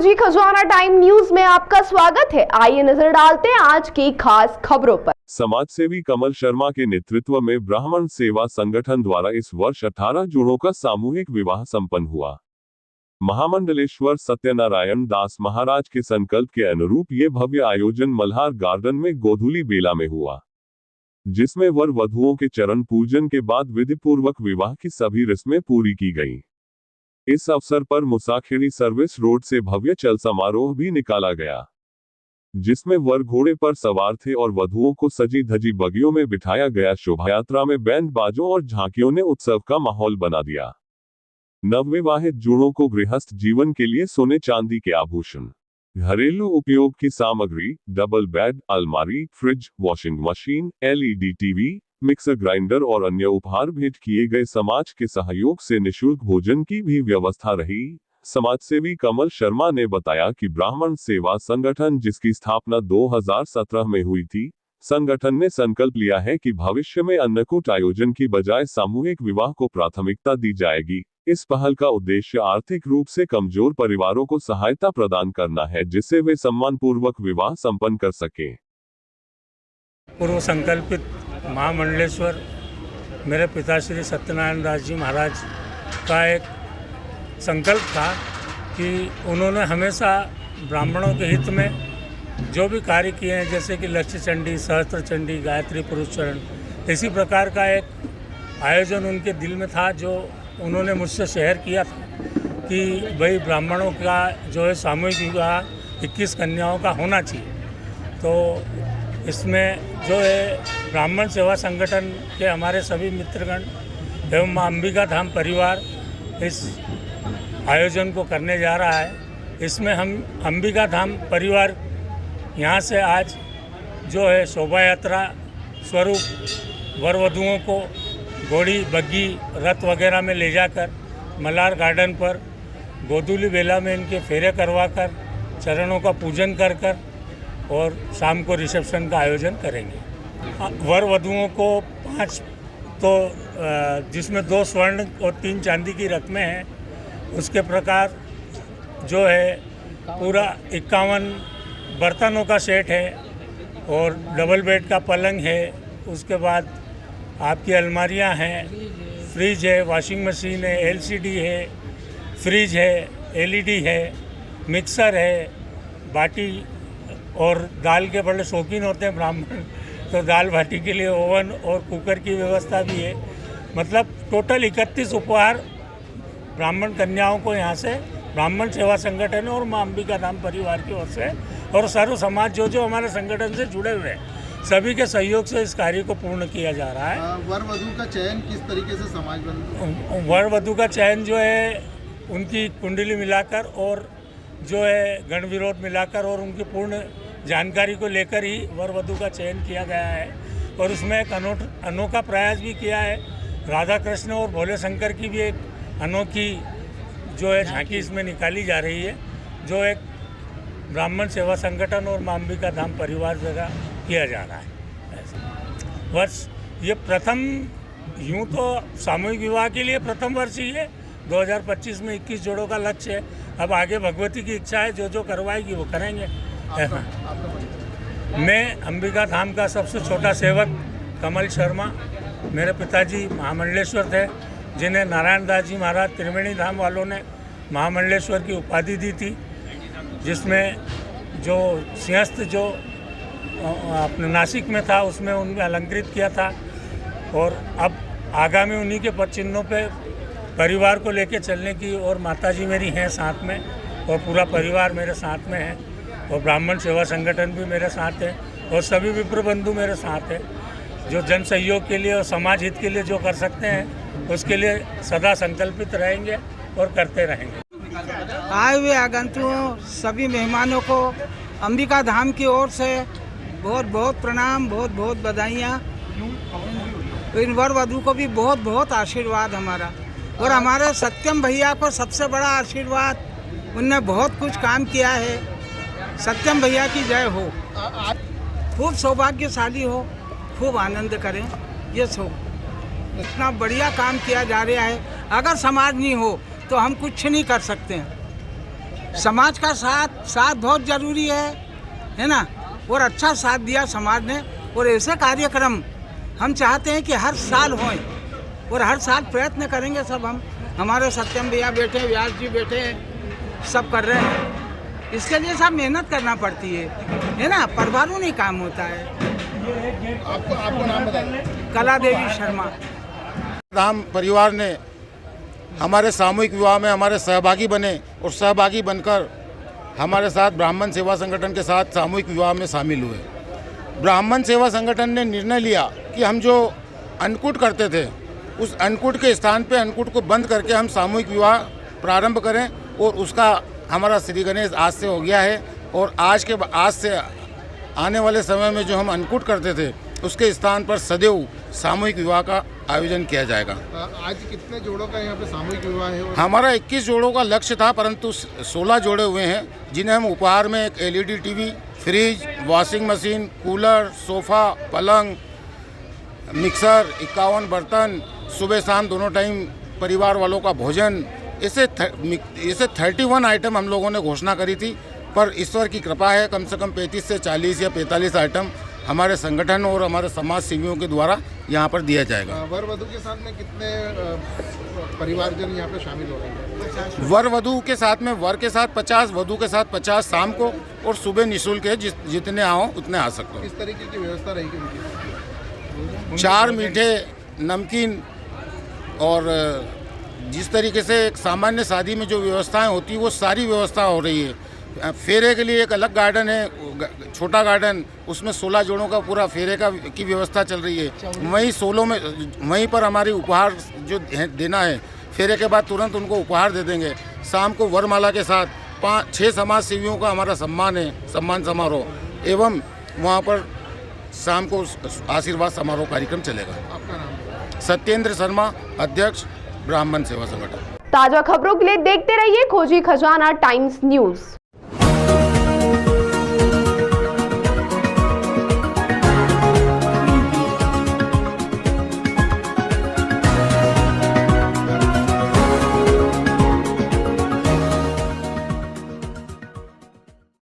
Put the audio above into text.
जी, खजाना time news में आपका स्वागत है। आइए नजर डालते हैं आज की खास खबरों पर। समाजसेवी कमल शर्मा के नेतृत्व में ब्राह्मण सेवा संगठन द्वारा इस वर्ष 18 जोड़ों का सामूहिक विवाह संपन्न हुआ। महामंडलेश्वर सत्यनारायण दास महाराज के संकल्प के अनुरूप ये भव्य आयोजन मल्हार गार्डन में गोधुली बेला में हुआ, जिसमें वर वधुओं के चरण पूजन के बाद विधिपूर्वक विवाह की सभी रस्में पूरी की गईं। इस अवसर पर मुसाखेड़ी सर्विस रोड से भव्य चल समारोह भी निकाला गया, जिसमें वर घोड़े पर सवार थे और वधुओं को सजी धजी बगियों में बिठाया गया। शोभायात्रा में बैंड बाजों और झांकियों ने उत्सव का माहौल बना दिया। नवविवाहित जोड़ों को गृहस्थ जीवन के लिए सोने चांदी के आभूषण, घरेलू उपयोग की सामग्री, डबल बेड, अलमारी, fridge, washing machine, LED TV, mixer grinder और अन्य उपहार भेंट किए गए। समाज के सहयोग से निःशुल्क भोजन की भी व्यवस्था रही। समाजसेवी कमल शर्मा ने बताया कि ब्राह्मण सेवा संगठन, जिसकी स्थापना 2017 में हुई थी, संगठन ने संकल्प लिया है कि भविष्य में अन्नकूट आयोजन की बजाय सामूहिक विवाह को प्राथमिकता दी जाएगी। इस पहल का उद्देश्य आर्थिक रूप से कमजोर परिवारों को सहायता प्रदान करना है, जिससे वे सम्मानपूर्वक विवाह संपन्न कर सकें। पूर्व संकल्पित महामंडलेश्वर मेरे पिता श्री सत्यनारायण दास जी महाराज का एक संकल्प था कि उन्होंने हमेशा ब्राह्मणों के हित में जो भी कार्य किए हैं, जैसे कि लक्ष्य चंडी, सहस्त्र चंडी, गायत्री पुरुष चरण, इसी प्रकार का एक आयोजन उनके दिल में था, जो उन्होंने मुझसे शेयर किया था कि भाई ब्राह्मणों का जो है सामूहिक विवाह 21 कन्याओं का होना चाहिए। तो इसमें जो है ब्राह्मण सेवा संगठन के हमारे सभी मित्रगण एवं मां अंबिका धाम परिवार इस आयोजन को करने जा रहा है। इसमें हम अंबिका धाम परिवार यहाँ से आज जो है शोभा यात्रा स्वरूप वर वधुओं को घोड़ी, बग्गी, रथ वगैरह में ले जाकर मल्हार गार्डन पर गोधूली बेला में इनके फेरे करवाकर चरणों का पूजन कर और शाम को रिसेप्शन का आयोजन करेंगे। वर वधुओं को 5 तो जिसमें 2 स्वर्ण और 3 चांदी की रकमें हैं, उसके प्रकार जो है पूरा 51 बर्तनों का सेट है और डबल बेड का पलंग है। उसके बाद आपकी अलमारियां हैं, फ्रिज है, वॉशिंग मशीन है, LCD है, फ्रिज है, LED है, मिक्सर है, बाटी, और दाल के बड़े शौकीन होते हैं ब्राह्मण, तो दाल बाटी के लिए ओवन और कुकर की व्यवस्था भी है। मतलब टोटल 31 उपहार ब्राह्मण कन्याओं को यहाँ से ब्राह्मण सेवा संगठन और मां अंबिका धाम परिवार की ओर से और सर्व समाज जो हमारे संगठन से जुड़े हुए हैं, सभी के सहयोग से इस कार्य को पूर्ण किया जा रहा है। वर वधु का चयन किस तरीके से समाज बन? वर वधु का चयन जो है उनकी कुंडली मिलाकर और जो है गण विरोध मिलाकर और उनकी पूर्ण जानकारी को लेकर ही वर वधु का चयन किया गया है। और उसमें एक अनोखा प्रयास भी किया है। राधा कृष्ण और भोले शंकर की भी एक अनोखी जो है झांकी इसमें निकाली जा रही है, जो एक ब्राह्मण सेवा संगठन और मां अंबिका धाम परिवार द्वारा किया जा रहा है। वर्ष ये प्रथम, यूँ तो सामूहिक विवाह के लिए प्रथम वर्ष ही है। 2025 में 21 जोड़ों का लक्ष्य है। अब आगे भगवती की इच्छा है, जो करवाएगी वो करेंगे। मैं अंबिका धाम का सबसे छोटा सेवक कमल शर्मा, मेरे पिताजी महामंडलेश्वर थे, जिन्हें नारायण दास जी महाराज त्रिवेणी धाम वालों ने महामंडलेश्वर की उपाधि दी थी, जिसमें जो सिंहस्थ जो अपने नासिक में था उसमें उन्हें अलंकृत किया था। और अब आगामी उन्हीं के पद चिन्हों पे परिवार को लेके चलने की, और माताजी मेरी हैं साथ में और पूरा परिवार मेरे साथ में है और ब्राह्मण सेवा संगठन भी मेरे साथ है और सभी विप्र बंधु मेरे साथ है, जो जन सहयोग के लिए और समाज हित के लिए जो कर सकते हैं उसके लिए सदा संकल्पित रहेंगे और करते रहेंगे। आए हुए आगंतुकों, सभी मेहमानों को अंबिका धाम की ओर से बहुत बहुत प्रणाम, बहुत बहुत बधाइयाँ। इन वर वधु को भी बहुत बहुत आशीर्वाद हमारा, और हमारे सत्यम भैया को सबसे बड़ा आशीर्वाद, उनने बहुत कुछ काम किया है। सत्यम भैया की जय हो, खूब सौभाग्यशाली हो, खूब आनंद करें। ये सो इतना बढ़िया काम किया जा रहा है। अगर समाज नहीं हो तो हम कुछ नहीं कर सकते हैं। समाज का साथ बहुत जरूरी है ना। और अच्छा साथ दिया समाज ने, और ऐसे कार्यक्रम हम चाहते हैं कि हर साल हों, और हर साल प्रयत्न करेंगे सब हम। हमारे सत्यम भैया बैठे, व्यास जी बैठे, सब कर रहे हैं। इसके लिए सब मेहनत करना पड़ती है ना, परवारू नहीं काम होता है। आपको नाम बताइए। कला देवी शर्मा। धाम परिवार ने हमारे सामूहिक विवाह में हमारे सहभागी बने और सहभागी बनकर हमारे साथ ब्राह्मण सेवा संगठन के साथ सामूहिक विवाह में शामिल हुए। ब्राह्मण सेवा संगठन ने निर्णय लिया कि हम जो अन्नकूट करते थे उस अन्नकूट के स्थान पे अन्नकूट को बंद करके हम सामूहिक विवाह प्रारंभ करें, और उसका हमारा श्री गणेश आज से हो गया है। और आज से आने वाले समय में जो हम अन्नकूट करते थे उसके स्थान पर सदैव सामूहिक विवाह का आयोजन किया जाएगा। आज कितने जोड़ों का यहाँ पे सामूहिक विवाह है? हमारा 21 जोड़ों का लक्ष्य था, परंतु 16 जोड़े हुए हैं, जिन्हें हम उपहार में एक LED TV, fridge, washing machine, cooler, sofa, पलंग, मिक्सर, 51 बर्तन, सुबह शाम दोनों टाइम परिवार वालों का भोजन, इसे 31 आइटम हम लोगों ने घोषणा करी थी। पर ईश्वर की कृपा है, कम से कम 35 से 40 या 45 आइटम हमारे संगठन और हमारे समाज सेवियों के द्वारा यहाँ पर दिया जाएगा। वर वधू के साथ में कितने परिवारजन यहाँ पे शामिल हो रहे हैं? वर वधू के साथ में वर के साथ 50, वधू के साथ 50 शाम को, और सुबह निःशुल्क है, जितने आओ उतने आ सकते हो। किस तरीके की व्यवस्था रहेगी उनकी? 4 मीठे, नमकीन, और जिस तरीके से एक सामान्य शादी में जो व्यवस्थाएं होती है वो सारी व्यवस्था हो रही है। फेरे के लिए एक अलग गार्डन है, छोटा गार्डन, उसमें 16 जोड़ों का पूरा फेरे की व्यवस्था चल रही है। वहीं पर हमारी उपहार जो देना है, फेरे के बाद तुरंत उनको उपहार दे देंगे। शाम को वरमाला के साथ 5-6 समाज सेवियों का हमारा सम्मान है, सम्मान समारोह, एवं वहाँ पर शाम को आशीर्वाद समारोह कार्यक्रम चलेगा। आपका नाम? सत्येंद्र शर्मा, अध्यक्ष ब्राह्मण सेवा संगठन। ताजा खबरों के लिए देखते रहिए खोजी खजाना टाइम्स न्यूज।